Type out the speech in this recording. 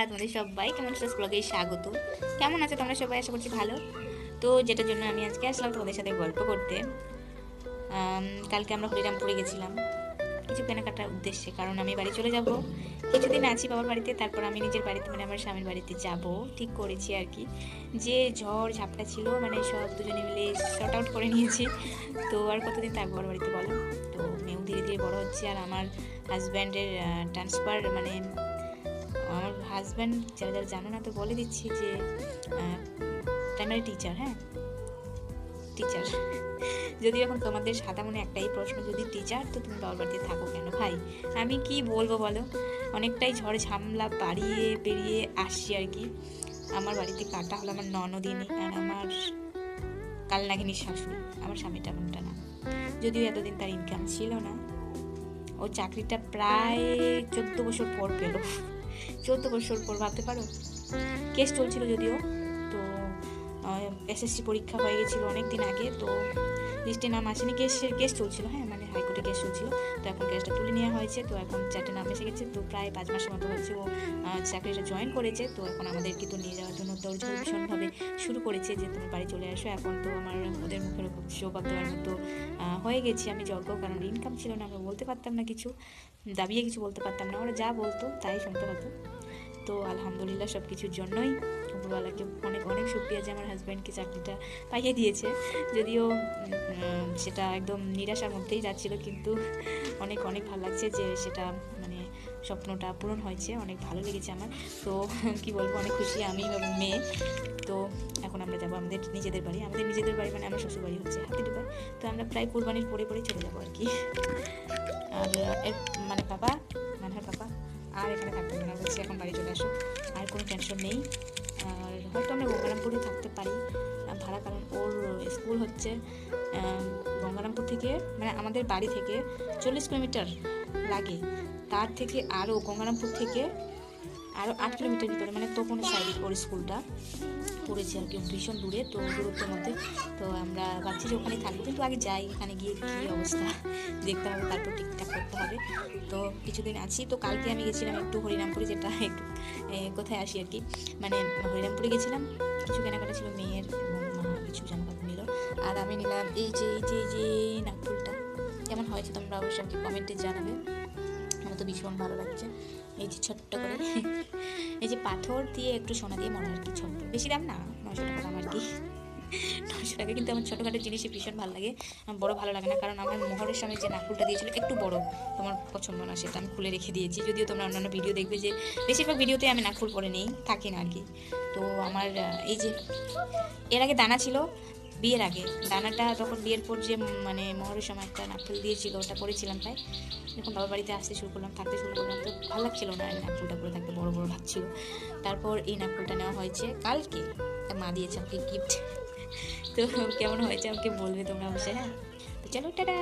তোমাদের সবাই কেমন ব্লগে স্বাগত। কেমন আছো তোমরা সবাই? আশা করছি ভালো। তো যেটার জন্য আমি আজকে আসলাম তোমাদের সাথে গল্প করতে। কালকে আমরা হরিরামপুরে গেছিলাম কিছু কেনাকাটার উদ্দেশ্যে, কারণ আমি বাড়ি চলে যাব, কিছুদিন আছি বাবার বাড়িতে, তারপর আমি নিজের বাড়িতে মানে আমার স্বামীর বাড়িতে যাব ঠিক করেছি আর কি। যে ঝড় ঝাপটা ছিল মানে সব দুজনে মিলে শর্ট আউট করে নিয়েছি। তো আর কতদিন থাকবো বাবার বাড়িতে বলো? তো মেয়েও ধীরে ধীরে বড় হচ্ছে, আর আমার হাজব্যান্ডের ট্রান্সফার মানে আমার হাজব্যান্ড, যারা যারা জানো না তো বলে দিচ্ছি যে প্রাইমারি টিচার। হ্যাঁ, টিচার। যদি এখন তোমাদের সাদা মনে একটাই প্রশ্ন, যদি টিচার তো তুমি বাবার বাড়িতে থাকো কেন? ভাই আমি কি বলবো বলো, অনেকটাই ঝড় ঝামলা বাড়িয়ে পেরিয়ে আসছি আর কি। আমার বাড়িতে কাটা হলো আমার ননদিনী আর আমার কালনাগিনীর শাশুড়ি, আমার স্বামীটা এমনটা না। যদিও এতদিন তার ইনকাম ছিল না, ও চাকরিটা প্রায় 14 বছর পর পেল। 14 বছর পর, ভাবতে পারো। কেস চলছিল যদিও, তো এসএসসি পরীক্ষা হয়ে গেছিলো অনেক দিন আগে, তো লিস্টে নাম আসেনি, কেস চলছিল। হ্যাঁ, মানে হাইকোর্টে কেস চলছিল, তো এখন কেসটা তুলে নেওয়া হয়েছে, তো এখন চারটে নাম এসে গেছে। তো প্রায় 5 মাসের মতো হচ্ছে ও চাকরিটা জয়েন করেছে। তো এখন আমাদেরকে তো নিয়ে যাওয়ার জন্য দৌড়ঝাড় ভীষণভাবে শুরু করেছে যে তুমি বাড়ি চলে আসো। এখন তো আমার ওদের মুখের উপর জবাব দেওয়ার মতো হয়ে গেছি আমি যোগ্য, কারণ ইনকাম ছিল না, আমরা বলতে পারতাম না কিছু, দাবিয়ে কিছু বলতে পারতাম না, ওরা যা বলতো তাই শুনতে হতো। তো আলহামদুলিল্লাহ সব কিছুর জন্যই উপরওয়ালাকে অনেক অনেক শুকরিয়া যে আমার হাজব্যান্ডকে চাকরিটা পাইয়ে দিয়েছে। যদিও সেটা একদম নিরাশার মধ্যেই যাচ্ছিল, কিন্তু অনেক অনেক ভালো লাগছে যে সেটা মানে স্বপ্নটা পূরণ হয়েছে, অনেক ভালো লেগেছে আমার। তো কি বলবো, অনেক খুশি আমি এবং মেয়ে। তো এখন আমরা যাবো আমাদের নিজেদের বাড়ি। আমাদের নিজেদের বাড়ি মানে আমার শ্বশুর বাড়ি হচ্ছে হাতিডুবাই। তো আমরা প্রায় কোরবানির পরে পরে চলে যাবো আর কি। আর এর মানে পাপা, মানহার পাপা আর এখানে থাকতে হবে না, বলছি এখন বাড়ি চলে আসো, আর কোনো টেনশন নেই। আর হয়তো আমরা গঙ্গারামপুরে থাকতে পারি ভাড়া, কারণ ওর স্কুল হচ্ছে গঙ্গারামপুর থেকে মানে আমাদের বাড়ি থেকে 40 কিলোমিটার লাগে, তার থেকে আরও গঙ্গারামপুর থেকে আরও 8 কিলোমিটার ভিতরে, মানে তখন সাইডে ওর স্কুলটা পড়েছে আর কি, ভীষণ দূরে, তো দূরত্বের মধ্যে। তো আমরা ভাবছি যে ওখানে থাকবো, কিন্তু আগে যাই, এখানে গিয়ে কী অবস্থা দেখতে হবে, তারপর ঠিকঠাক করতে হবে। তো কিছুদিন আছি। তো কালকে আমি গেছিলাম একটু হরিরামপুরে, যেটা একটু কোথায় আসি আর কি, মানে হরিরামপুরে গেছিলাম, কিছু কেনাকাটা ছিল মেয়ের এবং কিছু জামাকাপড় নিল। আর আমি নিলাম এই যে নাকফুলটা। কেমন হয়েছে তোমরা অবশ্যই আমাকে কমেন্টে জানাবে, আমার তো ভীষণ ভালো লাগছে। এই যে ছোট্ট করে এই যে পাথর দিয়ে একটু সোনা দিয়ে মনে আর কি, ছোট্ট, বেশি দাম না, 900 টাকা দাম আর কি। 900 টাকা, কিন্তু আমার ছোটোখাটো জিনিসই ভীষণ ভালো লাগে, বড় ভালো লাগে না, কারণ আমার মোহরের সময় যে নাকফুলটা দিয়েছিল একটু বড়, তোমার পছন্দ না, সেটা আমি খুলে রেখে দিয়েছি। যদিও তোমরা অন্যান্য ভিডিও দেখবে যে বেশিরভাগ ভিডিওতে আমি নাকফুল পরে নেই, থাকি না আর কি। তো আমার এই যে এর আগে দানা ছিল, বিয়ের আগে দানাটা, তখন বিয়ের পর যে মানে মোহরের সময় একটা নাকফুল দিয়েছিল, ওটা পরেছিলাম প্রায় যখন বাবার বাড়িতে আসতে শুরু করলাম, থাকতে শুরু করলাম, তো ভালো লাগছিল না এই নাকফুলটা পরে থাকতে, বড় বড় লাগছিল। তারপর এই নাকফুলটা নেওয়া হয়েছে কালকে, মা দিয়েছে আমাকে গিফট। তো কেমন হয়েছে আমাকে বলবে তোমরা অবশ্যই। হ্যাঁ, তো চলো টাটা।